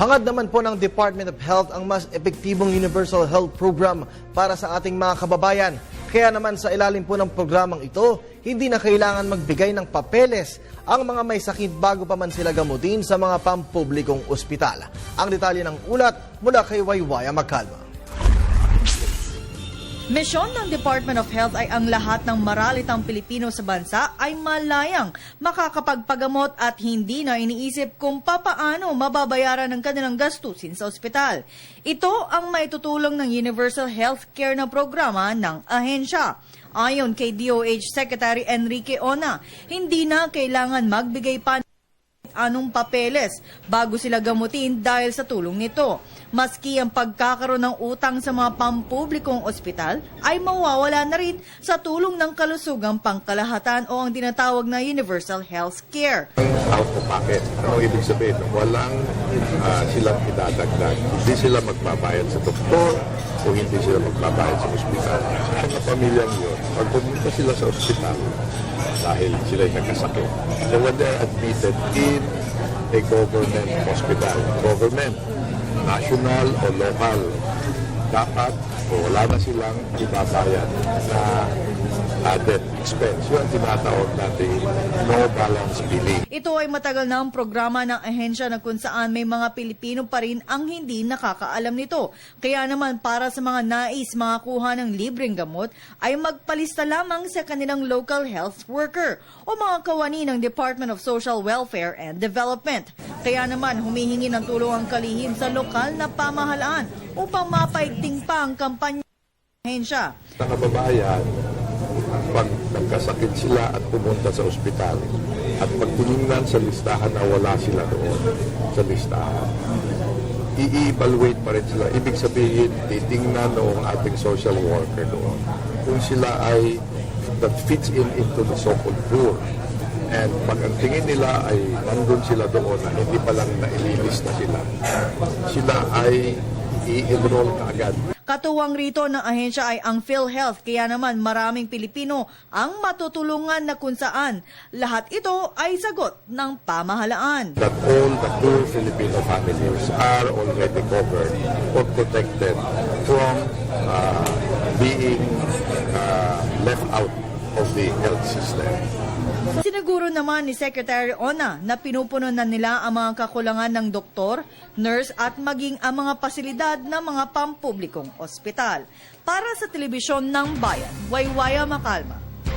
Hangad naman po ng Department of Health ang mas epektibong Universal Health Program para sa ating mga kababayan. Kaya naman sa ilalim po ng programang ito, hindi na kailangan magbigay ng papeles ang mga may sakit bago pa man sila gamutin sa mga pampublikong ospital. Ang detalye ng ulat mula kay Waywaya Magkalma. Misyon ng Department of Health ay ang lahat ng maralitang Pilipino sa bansa ay malayang makakapagpagamot at hindi na iniisip kung papaano mababayaran ang kanilang gastusin sa ospital. Ito ang maitutulong ng Universal Health Care na programa ng ahensya. Ayon kay DOH Secretary Enrique Ona, hindi na kailangan magbigay pa anong papeles bago sila gamutin dahil sa tulong nito. Maski ang pagkakaroon ng utang sa mga pampublikong ospital ay mawawala na rin sa tulong ng kalusugang pangkalahatan o ang tinatawag na Universal Health Care. Out of pocket. Ano ibig sabihin? Walang silang idadagdag. Hindi sila magbabayad sa doktor o hindi sila magbabayad sa ospital. Sa mga pamilyang yun, pag pumunta sila sa ospital, dahil sila ay nagkasakit. So when they're admitted in a government hospital, government, national o local, dapat o wala na silang ibabayad na added expense. Yun ang tinatawag natin no balance billing. Ito ay matagal na ang programa ng ahensya na kung saan may mga Pilipino pa rin ang hindi nakakaalam nito. Kaya naman para sa mga nais makakuha ng libreng gamot ay magpalista lamang sa kanilang local health worker o mga kawani ng Department of Social Welfare and Development. Kaya naman humihingi ng tulong ang kalihim sa lokal na pamahalaan upang mapaigting pa ang kampanya ng ahensya. Sa kababayan, pag nagkasakit sila at pumunta sa ospital at pag tinignan sa listahan na wala sila doon sa listahan, i-evaluate pa rin sila. Ibig sabihin, titingnan ng ating social worker doon kung sila ay that fits into the so-called poor. And pag ang tingin nila ay nandun sila doon na hindi pa lang naililista sila ay i-enroll na agad. Katuwang rito ng ahensya ay ang PhilHealth, kaya naman maraming Pilipino ang matutulungan na kung saan lahat ito ay sagot ng pamahalaan. That all the poor Filipino families are already covered or protected from being left out of the health system. Siniguro naman ni Secretary Ona na pinupuno na nila ang mga kakulangan ng doktor, nurse at maging ang mga pasilidad ng mga pampublikong ospital. Para sa Telebisyon ng Bayan, Waywaya Magkalma.